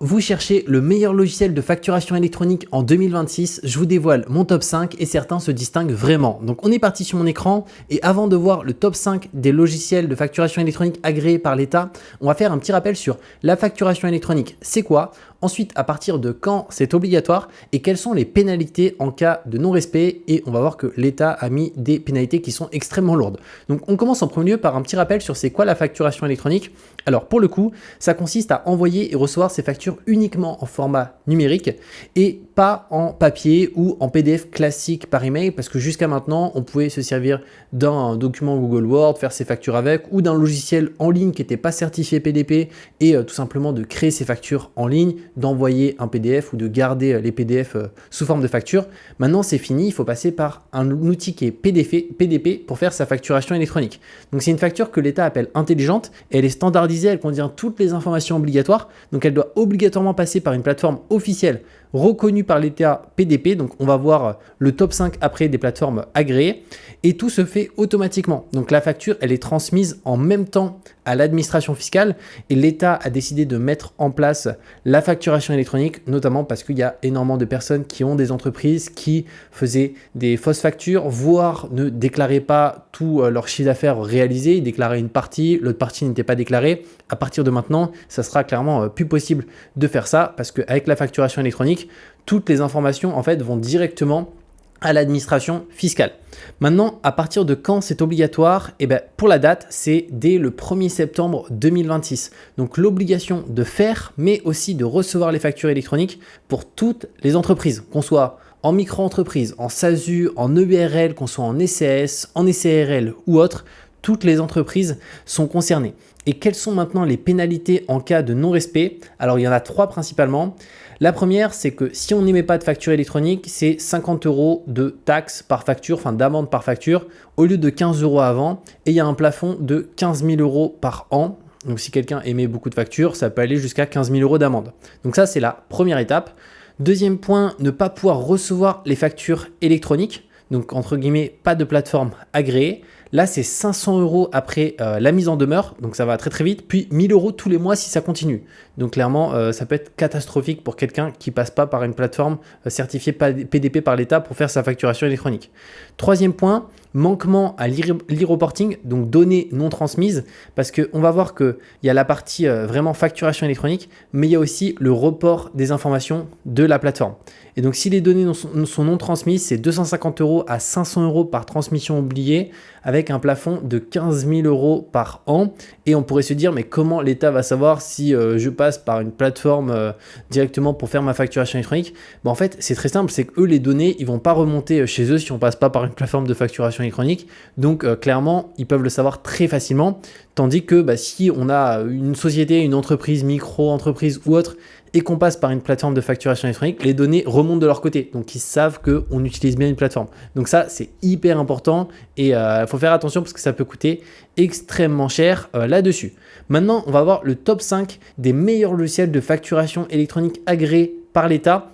Vous cherchez le meilleur logiciel de facturation électronique en 2026, je vous dévoile mon top 5 et certains se distinguent vraiment. Donc on est parti sur mon écran et avant de voir le top 5 des logiciels de facturation électronique agréés par l'État, on va faire un petit rappel sur la facturation électronique, c'est quoi ? Ensuite, à partir de quand c'est obligatoire et quelles sont les pénalités en cas de non-respect, et on va voir que l'État a mis des pénalités qui sont extrêmement lourdes. Donc on commence en premier lieu par un petit rappel sur c'est quoi la facturation électronique. Alors pour le coup, ça consiste à envoyer et recevoir ces factures uniquement en format numérique et pas en papier ou en PDF classique par email, parce que jusqu'à maintenant, on pouvait se servir d'un document Google Word, faire ses factures avec, ou d'un logiciel en ligne qui n'était pas certifié PDP et tout simplement de créer ses factures en ligne, d'envoyer un PDF ou de garder les PDF sous forme de facture. Maintenant, c'est fini, il faut passer par un outil qui est PDP pour faire sa facturation électronique. Donc, c'est une facture que l'État appelle intelligente et elle est standardisée, elle contient toutes les informations obligatoires. Donc, elle doit obligatoirement passer par une plateforme officielle reconnue par l'État PDP. Donc, on va voir le top 5 après des plateformes agréées et tout se fait automatiquement. Donc, la facture, elle est transmise en même temps à l'administration fiscale et l'État a décidé de mettre en place la facturation électronique, notamment parce qu'il y a énormément de personnes qui ont des entreprises qui faisaient des fausses factures, voire ne déclaraient pas tout leur chiffre d'affaires réalisé, ils déclaraient une partie, l'autre partie n'était pas déclarée. À partir de maintenant, ça sera clairement plus possible de faire ça parce qu'avec la facturation électronique, toutes les informations en fait vont directement à l'administration fiscale. Maintenant, à partir de quand c'est obligatoire ? Pour la date, c'est dès le 1er septembre 2026. Donc l'obligation de faire, mais aussi de recevoir les factures électroniques pour toutes les entreprises, qu'on soit en micro-entreprise, en SASU, en EBRL, qu'on soit en SAS, en SARL ou autre, toutes les entreprises sont concernées. Et quelles sont maintenant les pénalités en cas de non-respect ? Alors, il y en a 3 principalement. La première, c'est que si on n'émet pas de facture électronique, c'est 50 € de taxes par facture, enfin d'amende par facture, au lieu de 15 € avant. Et il y a un plafond de 15 000 € par an. Donc, si quelqu'un émet beaucoup de factures, ça peut aller jusqu'à 15 000 € d'amende. Donc ça, c'est la première étape. Deuxième point, ne pas pouvoir recevoir les factures électroniques. Donc, entre guillemets, pas de plateforme agréée. Là, c'est 500 € après la mise en demeure, donc ça va très très vite, puis 1000 € tous les mois si ça continue. Donc clairement, ça peut être catastrophique pour quelqu'un qui passe pas par une plateforme certifiée PDP par l'État pour faire sa facturation électronique. Troisième point, manquement à l'e-reporting, donc données non transmises, parce qu'on va voir qu'il y a la partie vraiment facturation électronique, mais il y a aussi le report des informations de la plateforme. Et donc si les données sont non transmises, c'est 250 € à 500 € par transmission oubliée, avec un plafond de 15 000 € par an. Et on pourrait se dire, mais comment l'État va savoir si je passe par une plateforme directement pour faire ma facturation électronique ? En fait, c'est très simple, c'est que eux, les données, ils vont pas remonter chez eux si on passe pas par une plateforme de facturation électronique. Donc clairement, ils peuvent le savoir très facilement. Tandis que si on a une société, une entreprise, micro-entreprise ou autre, et qu'on passe par une plateforme de facturation électronique, les données remontent de leur côté. Donc, ils savent qu'on utilise bien une plateforme. Donc ça, c'est hyper important et il faut faire attention parce que ça peut coûter extrêmement cher là-dessus. Maintenant, on va voir le top 5 des meilleurs logiciels de facturation électronique agréés par l'État.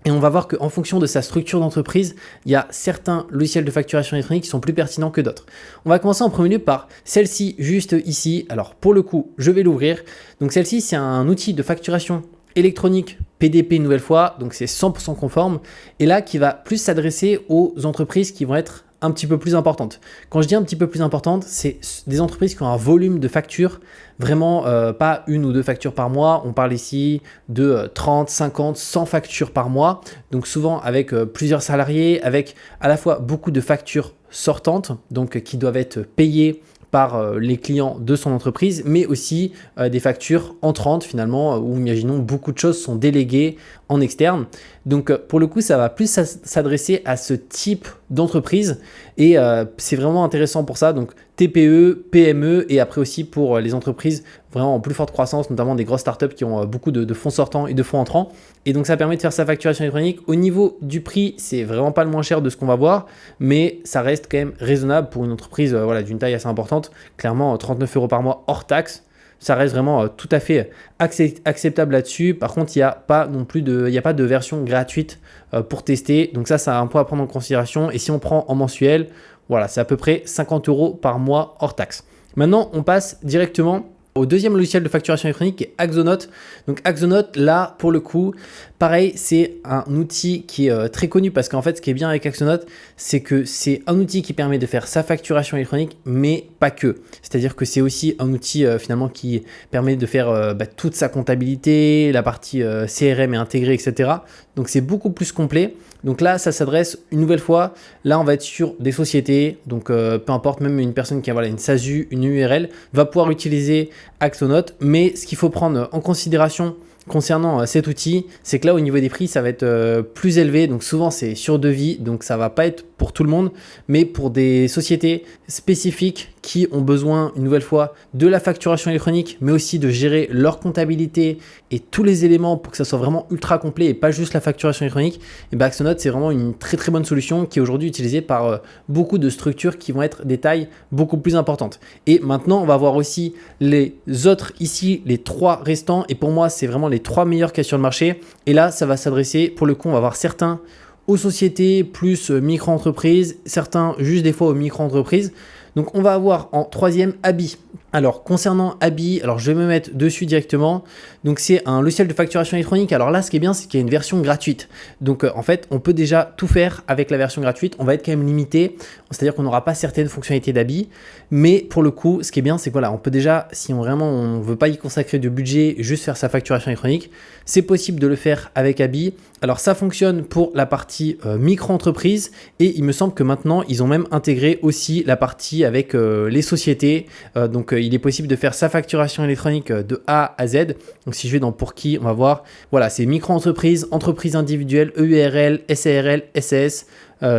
Et on va voir qu'en fonction de sa structure d'entreprise, il y a certains logiciels de facturation électronique qui sont plus pertinents que d'autres. On va commencer en premier lieu par celle-ci juste ici. Alors pour le coup, je vais l'ouvrir. Donc celle-ci, c'est un outil de facturation électronique PDP une nouvelle fois, donc c'est 100% conforme, et là qui va plus s'adresser aux entreprises qui vont être un petit peu plus importantes. Quand je dis un petit peu plus importantes, c'est des entreprises qui ont un volume de factures, vraiment pas une ou deux factures par mois, on parle ici de 30, 50, 100 factures par mois, donc souvent avec plusieurs salariés, avec à la fois beaucoup de factures sortantes, donc qui doivent être payées par les clients de son entreprise, mais aussi des factures entrantes finalement, où imaginons beaucoup de choses sont déléguées en externe. Donc pour le coup, ça va plus s'adresser à ce type d'entreprise et c'est vraiment intéressant pour ça. Donc TPE, PME et après aussi pour les entreprises vraiment en plus forte croissance, notamment des grosses startups qui ont beaucoup de fonds sortants et de fonds entrants. Et donc ça permet de faire sa facturation électronique. Au niveau du prix, c'est vraiment pas le moins cher de ce qu'on va voir, mais ça reste quand même raisonnable pour une entreprise d'une taille assez importante. Clairement 39 € par mois hors taxe. Ça reste vraiment tout à fait acceptable là-dessus. Par contre, il n'y a pas non plus de version gratuite pour tester. Donc ça, c'est un point à prendre en considération. Et si on prend en mensuel, voilà, c'est à peu près 50 € par mois hors taxe. Maintenant, on passe directement au deuxième logiciel de facturation électronique qui est Axonote. Donc Axonote, là, pour le coup, pareil, c'est un outil qui est très connu parce qu'en fait, ce qui est bien avec Axonote, c'est que c'est un outil qui permet de faire sa facturation électronique, mais pas que. C'est-à-dire que c'est aussi un outil finalement qui permet de faire toute sa comptabilité, la partie CRM est intégrée, etc. Donc c'est beaucoup plus complet. Donc là, ça s'adresse une nouvelle fois. Là, on va être sur des sociétés. Donc peu importe, même une personne qui a une SASU, une URL, va pouvoir utiliser Axonote. Mais ce qu'il faut prendre en considération concernant cet outil, c'est que là, au niveau des prix, ça va être plus élevé. Donc souvent, c'est sur devis. Donc ça va pas être pour tout le monde, mais pour des sociétés spécifiques qui ont besoin, une nouvelle fois, de la facturation électronique, mais aussi de gérer leur comptabilité et tous les éléments pour que ça soit vraiment ultra complet et pas juste la facturation électronique, et bien Axonote, c'est vraiment une très très bonne solution qui est aujourd'hui utilisée par beaucoup de structures qui vont être des tailles beaucoup plus importantes. Et maintenant, on va voir aussi les autres ici, les 3 restants, et pour moi, c'est vraiment les 3 meilleurs qu'il y a sur le marché. Et là, ça va s'adresser, pour le coup, on va voir certains aux sociétés plus micro-entreprises, certains juste des fois aux micro-entreprises. Donc on va avoir en troisième Abi. Alors concernant Abi, alors je vais me mettre dessus directement. Donc c'est un logiciel de facturation électronique. Alors là, ce qui est bien, c'est qu'il y a une version gratuite. Donc en fait, on peut déjà tout faire avec la version gratuite. On va être quand même limité, c'est-à-dire qu'on n'aura pas certaines fonctionnalités d'Abi. Mais pour le coup, ce qui est bien, c'est que voilà, on peut déjà, si on veut pas y consacrer de budget, juste faire sa facturation électronique, c'est possible de le faire avec Abi. Alors ça fonctionne pour la partie micro-entreprise et il me semble que maintenant, ils ont même intégré aussi la partie avec les sociétés. Donc il est possible de faire sa facturation électronique de A à Z. Donc si je vais dans pour qui, on va voir, voilà, c'est micro-entreprise, entreprise individuelle, EURL, SARL, SAS,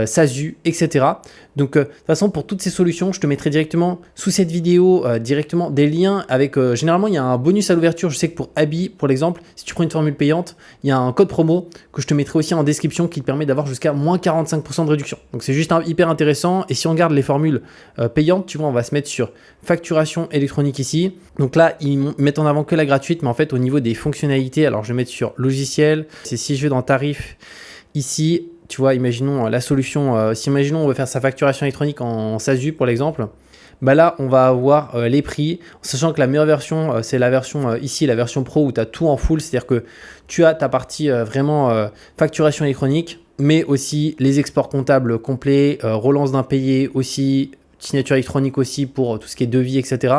SASU, etc. Donc de toute façon, pour toutes ces solutions, je te mettrai directement sous cette vidéo directement des liens avec, généralement il y a un bonus à l'ouverture. Je sais que pour Abi, pour l'exemple, si tu prends une formule payante, il y a un code promo que je te mettrai aussi en description qui te permet d'avoir jusqu'à moins 45% de réduction. Donc c'est juste hyper intéressant. Et si on regarde les formules payantes, tu vois, on va se mettre sur facturation électronique ici. Donc là, ils mettent en avant que la gratuite, mais en fait au niveau des fonctionnalités, alors je vais mettre sur logiciel. C'est si je vais dans tarif ici, tu vois, imaginons la solution, si imaginons on veut faire sa facturation électronique en SASU pour l'exemple, bah là on va avoir les prix, sachant que la meilleure version c'est la version ici, la version pro où tu as tout en full, c'est-à-dire que tu as ta partie vraiment facturation électronique, mais aussi les exports comptables complets, relance d'impayés aussi, signature électronique aussi pour tout ce qui est devis, etc.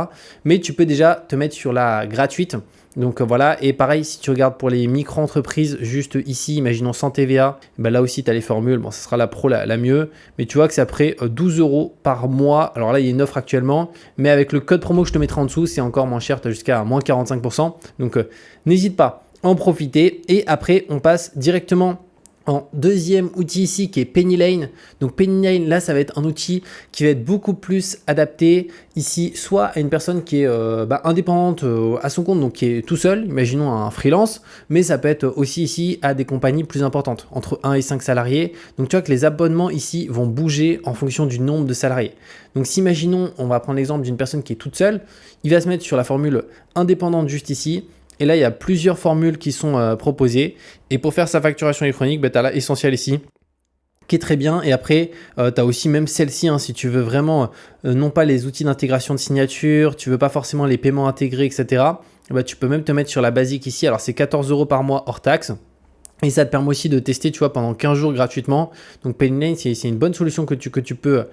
Mais tu peux déjà te mettre sur la gratuite. Donc voilà, et pareil, si tu regardes pour les micro-entreprises, juste ici, imaginons sans TVA, ben là aussi tu as les formules, bon, ça sera la pro la mieux, mais tu vois que c'est après 12 € par mois. Alors là, il y a une offre actuellement, mais avec le code promo que je te mettrai en dessous, c'est encore moins cher, tu as jusqu'à moins 45%. Donc n'hésite pas à en profiter. Et après, on passe directement en deuxième outil ici qui est Pennylane. Donc Pennylane, là ça va être un outil qui va être beaucoup plus adapté ici soit à une personne qui est indépendante à son compte, donc qui est tout seul, imaginons un freelance, mais ça peut être aussi ici à des compagnies plus importantes, entre 1 et 5 salariés. Donc tu vois que les abonnements ici vont bouger en fonction du nombre de salariés. Donc si imaginons, on va prendre l'exemple d'une personne qui est toute seule, il va se mettre sur la formule indépendante juste ici. Et là, il y a plusieurs formules qui sont proposées. Et pour faire sa facturation électronique, tu as là Essentiel ici, qui est très bien. Et après, tu as aussi même celle-ci, si tu veux vraiment, non pas les outils d'intégration de signature, tu veux pas forcément les paiements intégrés, etc. Tu peux même te mettre sur la basique ici. Alors, c'est 14 € par mois hors taxe. Et ça te permet aussi de tester, tu vois, pendant 15 jours gratuitement. Donc Pennylane, c'est une bonne solution que tu peux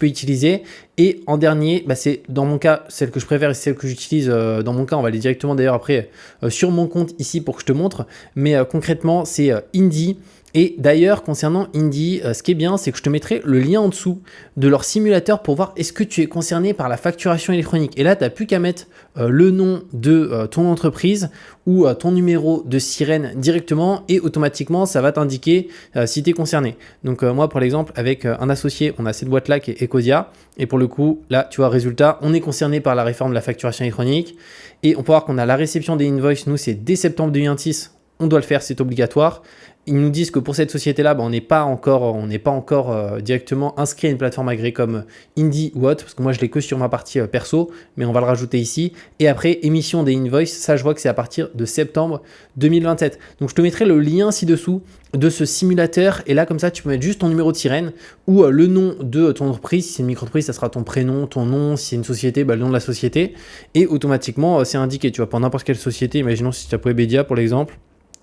utiliser. Et en dernier, c'est dans mon cas, celle que je préfère et celle que j'utilise dans mon cas. On va aller directement d'ailleurs après sur mon compte ici pour que je te montre. Mais concrètement, c'est Indy. Et d'ailleurs, concernant Indy, ce qui est bien, c'est que je te mettrai le lien en dessous de leur simulateur pour voir est-ce que tu es concerné par la facturation électronique. Et là, tu n'as plus qu'à mettre le nom de ton entreprise ou ton numéro de sirène directement et automatiquement, ça va t'indiquer si tu es concerné. Donc moi, pour l'exemple, avec un associé, on a cette boîte-là qui est Ecosia. Et pour le coup, là, tu vois, résultat, on est concerné par la réforme de la facturation électronique. Et on peut voir qu'on a la réception des invoices. Nous, c'est dès septembre 2026. on doit le faire, c'est obligatoire. Ils nous disent que pour cette société-là, on n'est pas encore directement inscrit à une plateforme agréée comme Indy ou autre, parce que moi je l'ai que sur ma partie perso, mais on va le rajouter ici. Et après, émission des invoices, ça je vois que c'est à partir de septembre 2027. Donc je te mettrai le lien ci-dessous de ce simulateur, et là comme ça tu peux mettre juste ton numéro de sirène ou le nom de ton entreprise. Si c'est une micro-entreprise, ça sera ton prénom, ton nom. Si c'est une société, le nom de la société, et automatiquement c'est indiqué, tu vois, pour n'importe quelle société. Imaginons si tu as Webedia pour l'exemple,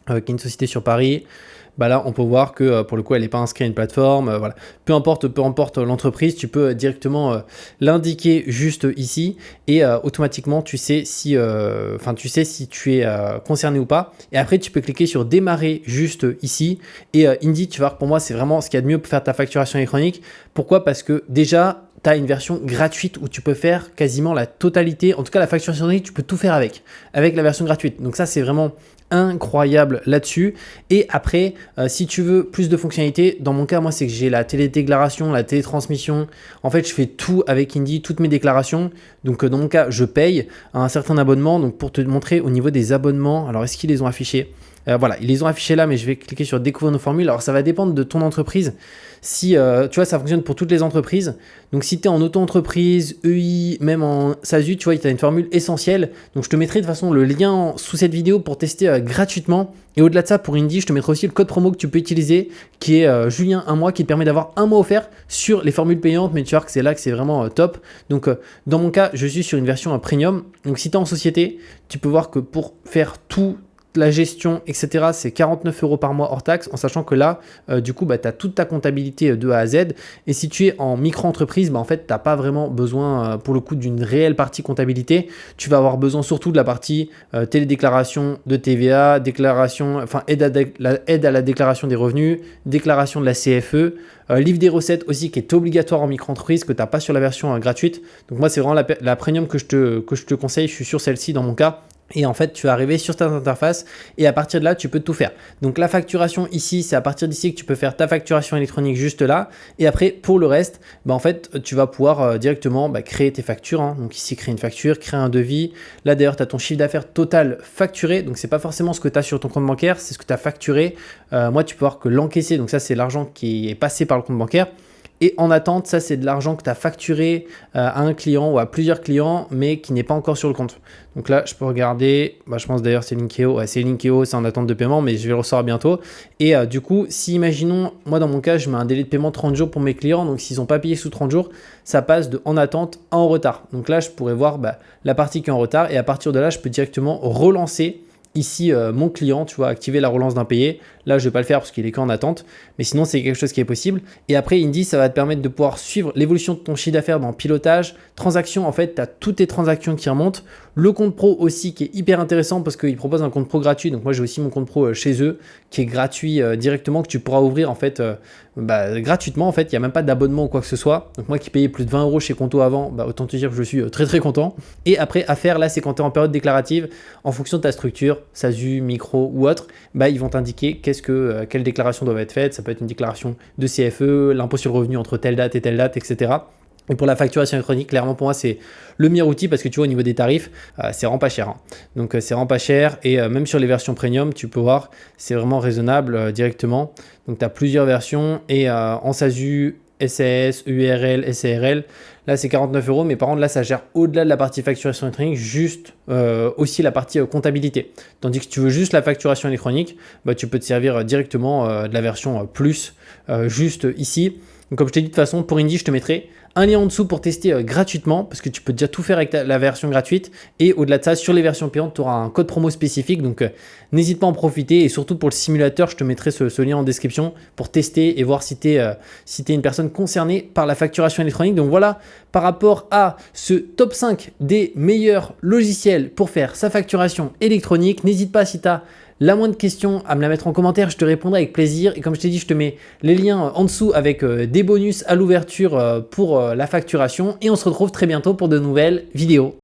qui est une société sur Paris, là on peut voir que pour le coup elle n'est pas inscrite à une plateforme, voilà. Peu importe l'entreprise, tu peux directement l'indiquer juste ici, et automatiquement tu sais si tu es concerné ou pas. Et après tu peux cliquer sur démarrer juste ici, et Indy, tu vas voir, pour moi c'est vraiment ce qu'il y a de mieux pour faire ta facturation électronique. Pourquoi? Parce que déjà tu as une version gratuite où tu peux faire quasiment la totalité, en tout cas la facturation électronique, tu peux tout faire avec la version gratuite. Donc ça c'est vraiment incroyable là-dessus. Et après, si tu veux plus de fonctionnalités, dans mon cas, moi, c'est que j'ai la télédéclaration, la télétransmission. En fait, je fais tout avec Indy, toutes mes déclarations. Donc, dans mon cas, je paye un certain abonnement. Donc, pour te montrer au niveau des abonnements, alors est-ce qu'ils les ont affichés? Voilà, ils les ont affichés là, mais je vais cliquer sur découvrir nos formules. Alors, ça va dépendre de ton entreprise. Si, tu vois, ça fonctionne pour toutes les entreprises. Donc, si tu es en auto-entreprise, EI, même en SASU, tu vois, tu as une formule essentielle. Donc, je te mettrai de toute façon le lien sous cette vidéo pour tester gratuitement. Et au-delà de ça, pour Indy, je te mettrai aussi le code promo que tu peux utiliser, qui est Julien 1 mois, qui te permet d'avoir un mois offert sur les formules payantes. Mais tu vois que c'est là que c'est vraiment top. Donc, dans mon cas, je suis sur une version premium. Donc, si tu es en société, tu peux voir que pour faire tout, la gestion, etc., c'est 49 € par mois hors taxe, en sachant que là, du coup, tu as toute ta comptabilité de A à Z. Et si tu es en micro-entreprise, en fait, tu n'as pas vraiment besoin, pour le coup, d'une réelle partie comptabilité. Tu vas avoir besoin surtout de la partie télédéclaration de TVA, déclaration, aide à la déclaration des revenus, déclaration de la CFE, livre des recettes aussi, qui est obligatoire en micro-entreprise, que tu n'as pas sur la version gratuite. Donc moi, c'est vraiment la premium que je te conseille. Je suis sur celle-ci dans mon cas. Et en fait, tu vas arriver sur ta interface, et à partir de là, tu peux tout faire. Donc la facturation ici, c'est à partir d'ici que tu peux faire ta facturation électronique juste là. Et après, pour le reste, en fait, tu vas pouvoir directement créer tes factures. Donc ici, créer une facture, créer un devis. Là d'ailleurs, tu as ton chiffre d'affaires total facturé. Donc c'est pas forcément ce que tu as sur ton compte bancaire, c'est ce que tu as facturé. Moi, tu peux voir que l'encaisser. Donc ça, c'est l'argent qui est passé par le compte bancaire. Et en attente, ça c'est de l'argent que tu as facturé à un client ou à plusieurs clients, mais qui n'est pas encore sur le compte. Donc là, je peux regarder, je pense d'ailleurs c'est Linkeo, c'est Linkeo, c'est en attente de paiement, mais je vais le recevoir bientôt. Et du coup, si imaginons, moi dans mon cas, je mets un délai de paiement 30 jours pour mes clients, donc s'ils n'ont pas payé sous 30 jours, ça passe de en attente à en retard. Donc là, je pourrais voir la partie qui est en retard, et à partir de là, je peux directement relancer ici mon client, tu vois, activer la relance d'impayé. Là, je ne vais pas le faire parce qu'il est qu'en attente, mais sinon, c'est quelque chose qui est possible. Et après, Indy, ça va te permettre de pouvoir suivre l'évolution de ton chiffre d'affaires dans pilotage, transactions. En fait, tu as toutes tes transactions qui remontent. Le compte pro aussi qui est hyper intéressant parce qu'ils proposent un compte pro gratuit. Donc moi, j'ai aussi mon compte pro chez eux qui est gratuit directement, que tu pourras ouvrir en fait gratuitement. En fait, il n'y a même pas d'abonnement ou quoi que ce soit. Donc moi qui payais plus de 20 € chez Conto avant, autant te dire que je suis très très content. Et après, à faire, là, c'est quand tu es en période déclarative, en fonction de ta structure, SASU, micro ou autre, ils vont t'indiquer quelles déclarations doivent être faites. Ça peut être une déclaration de CFE, l'impôt sur le revenu entre telle date, etc. Et pour la facturation électronique, clairement pour moi, c'est le meilleur outil parce que tu vois, au niveau des tarifs, c'est vraiment pas cher. Donc, c'est vraiment pas cher. Et même sur les versions premium, tu peux voir, c'est vraiment raisonnable directement. Donc, tu as plusieurs versions et en SASU, SAS, URL, SARL, là, c'est 49 €. Mais par contre, là, ça gère au-delà de la partie facturation électronique, juste aussi la partie comptabilité. Tandis que si tu veux juste la facturation électronique, tu peux te servir directement de la version plus, juste ici. Donc, comme je t'ai dit, de toute façon, pour Indy, je te mettrai un lien en dessous pour tester gratuitement parce que tu peux déjà tout faire avec la version gratuite. Et au-delà de ça, sur les versions payantes, tu auras un code promo spécifique. Donc, n'hésite pas à en profiter. Et surtout pour le simulateur, je te mettrai ce lien en description pour tester et voir si tu es une personne concernée par la facturation électronique. Donc voilà, par rapport à ce top 5 des meilleurs logiciels pour faire sa facturation électronique. N'hésite pas, si tu as la moindre question, à me la mettre en commentaire, je te répondrai avec plaisir. Et comme je t'ai dit, je te mets les liens en dessous avec des bonus à l'ouverture pour la facturation. Et on se retrouve très bientôt pour de nouvelles vidéos.